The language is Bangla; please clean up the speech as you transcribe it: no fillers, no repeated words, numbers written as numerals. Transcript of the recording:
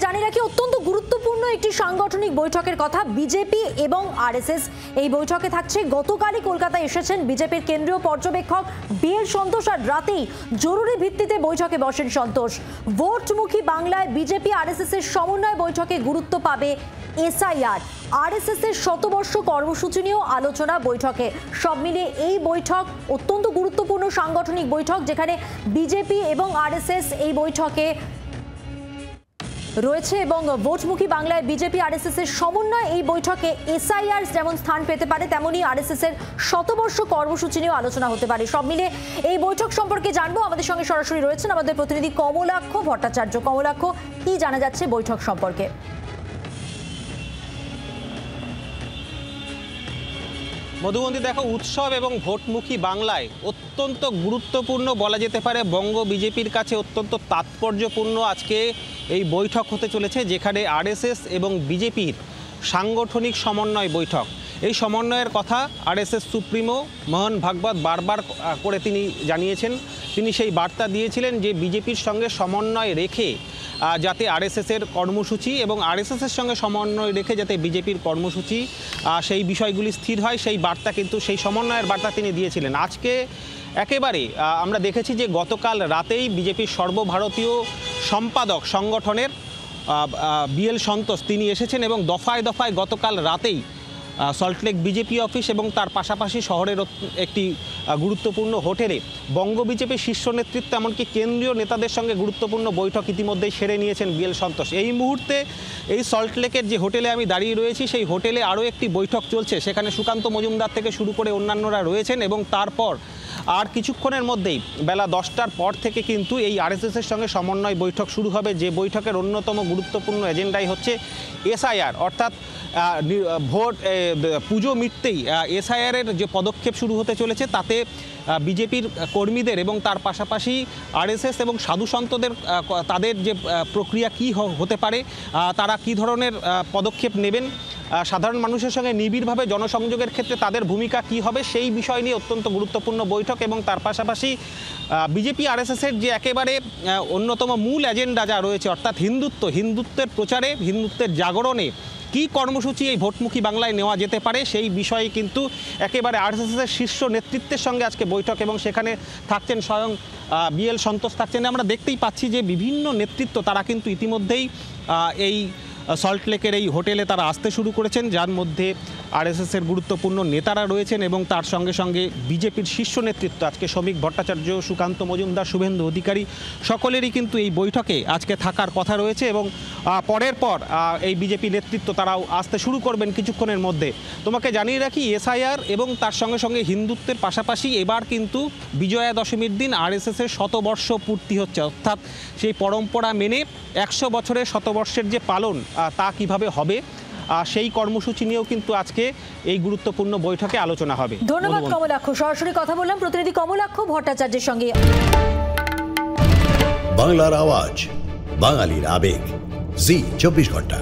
জানিয়ে রাখি অত্যন্ত গুরুত্বপূর্ণ একটি সাংগঠনিক বৈঠকের কথা। বিজেপি এবং আরএসএস এই বৈঠকে থাকছে। গতকালই কলকাতায় এসেছেন বিজেপির কেন্দ্রীয় পর্যবেক্ষক বিএল সন্তোষ, আর রাতেই জরুরি ভিত্তিতে বৈঠকে বসেন সন্তোষ। ভোটমুখী বাংলায় বিজেপি আরএসএস এর সমন্বয় বৈঠকে গুরুত্ব পাবে এসআইআর, আরএসএস এর শতবর্ষ কর্মসূচি নিয়েও আলোচনা বৈঠকে। সব মিলিয়ে এই বৈঠক অত্যন্ত গুরুত্বপূর্ণ সাংগঠনিক বৈঠক, যেখানে বিজেপি এবং আরএসএস এই বৈঠকে রয়েছে এবং ভোটমুখী বাংলায় বিজেপি আরএসএস এর সমন্বয় এই বৈঠকে এসআইআর যেমন স্থান পেতে পারে, তেমনি আরএসএস এর শতবর্ষ কর্মসূচি নিয়েও আলোচনা হতে পারে। সব মিলে এই বৈঠক সম্পর্কে জানবো। আমাদের সঙ্গে সরাসরি রয়েছেন আমাদের প্রতিনিধি কমলাক্ষ ভট্টাচার্য। কমলাক্ষ, কি জানা যাচ্ছে বৈঠক সম্পর্কে? মধুবন্তী, দেখো, উৎসব এবং ভোটমুখী বাংলায় অত্যন্ত গুরুত্বপূর্ণ বলা যেতে পারে, বঙ্গ বিজেপির কাছে অত্যন্ত তাৎপর্যপূর্ণ আজকে এই বৈঠক হতে চলেছে, যেখানে আরএসএস এবং বিজেপির সাংগঠনিক সমন্বয় বৈঠক। এই সমন্বয়ের কথা আরএসএস সুপ্রিমো মোহন ভাগবত বারবার করে তিনি জানিয়েছেন। তিনি সেই বার্তা দিয়েছিলেন যে বিজেপির সঙ্গে সমন্বয় রেখে যাতে আরএসএসের কর্মসূচি এবং আরএসএসের সঙ্গে সমন্বয় রেখে যাতে বিজেপির কর্মসূচি সেই বিষয়গুলি স্থির হয়, সেই বার্তা কিন্তু সেই সমন্বয়ের বার্তা তিনি দিয়েছিলেন। আজকে একেবারে আমরা দেখেছি যে গতকাল রাতেই বিজেপির সর্বভারতীয় সম্পাদক সংগঠনের বিএল সন্তোষ তিনি এসেছেন এবং দফায় দফায় গতকাল রাতেই সল্টলেক বিজেপি অফিস এবং তার পাশাপাশি শহরের একটি গুরুত্বপূর্ণ হোটেলে বঙ্গ বিজেপির শীর্ষ নেতৃত্ব এমনকি কেন্দ্রীয় নেতাদের সঙ্গে গুরুত্বপূর্ণ বৈঠক ইতিমধ্যেই সেরে নিয়েছেন বিএল সন্তোষ। এই মুহূর্তে এই সল্টলেকের যে হোটেলে আমি দাঁড়িয়ে রয়েছি, সেই হোটেলে আরও একটি বৈঠক চলছে। সেখানে সুকান্ত মজুমদার থেকে শুরু করে অন্যান্যরা রয়েছেন এবং তারপর আর কিছুক্ষণের মধ্যেই বেলা 10টার পর থেকে কিন্তু এই আরএসএসের সঙ্গে সমন্বয় বৈঠক শুরু হবে। যে বৈঠকের অন্যতম গুরুত্বপূর্ণ এজেন্ডাই হচ্ছে এসআইআর, অর্থাৎ ভোট পুজো মিটতেই এসআইআরের যে পদক্ষেপ শুরু হতে চলেছে, তাতে বিজেপির কর্মীদের এবং তার পাশাপাশি আরএসএস এবং সাধুসন্তদের তাদের যে প্রক্রিয়া কী হতে পারে, তারা কী ধরনের পদক্ষেপ নেবেন, সাধারণ মানুষের সঙ্গে নিবিড়ভাবে জনসংযোগের ক্ষেত্রে তাদের ভূমিকা কী হবে, সেই বিষয় নিয়ে অত্যন্ত গুরুত্বপূর্ণ বৈঠক। এবং তার পাশাপাশি বিজেপি আরএসএসের যে একেবারে অন্যতম মূল এজেন্ডা যা রয়েছে, অর্থাৎ হিন্দুত্বের প্রচারে, হিন্দুত্বের জাগরণে কী কর্মসূচি এই ভোটমুখী বাংলায় নেওয়া যেতে পারে, সেই বিষয়ে কিন্তু একেবারে আরএসএসের শীর্ষ নেতৃত্বের সঙ্গে আজকে বৈঠক এবং সেখানে থাকছেন স্বয়ং বিএল সন্তোষ থাকছেন। আমরা দেখতেই পাচ্ছি যে বিভিন্ন নেতৃত্ব তারা কিন্তু ইতিমধ্যেই এই সল্টলেকের এই হোটেলে তারা আসতে শুরু করেছেন, যার মধ্যে আরএসএসের গুরুত্বপূর্ণ নেতারা রয়েছেন এবং তার সঙ্গে সঙ্গে বিজেপির শীর্ষ নেতৃত্ব আজকে শ্রমিক ভট্টাচার্য, সুকান্ত মজুমদার, শুভেন্দু অধিকারী সকলেরই কিন্তু এই বৈঠকে আজকে থাকার কথা রয়েছে এবং পরের পর এই বিজেপি নেতৃত্ব তারাও আসতে শুরু করবেন কিছুক্ষণের মধ্যে। তোমাকে জানিয়ে রাখি, এসআইআর এবং তার সঙ্গে সঙ্গে হিন্দুত্বের পাশাপাশি এবার কিন্তু বিজয়া দশমীর দিন আরএসএসের শতবর্ষ পূর্তি হচ্ছে, অর্থাৎ সেই পরম্পরা মেনে 100 বছরের শতবর্ষের যে পালন তা কিভাবে হবে, সেই কর্মসূচি নিয়েও কিন্তু আজকে এই গুরুত্বপূর্ণ বৈঠকে আলোচনা হবে। ধন্যবাদ কমলাক্ষ। সরাসরি কথা বললাম প্রতিনিধি কমলাক্ষ ভট্টাচার্যের সঙ্গে। বাংলার আওয়াজ, বাঙালির আবেগ, জি 24 ঘন্টা।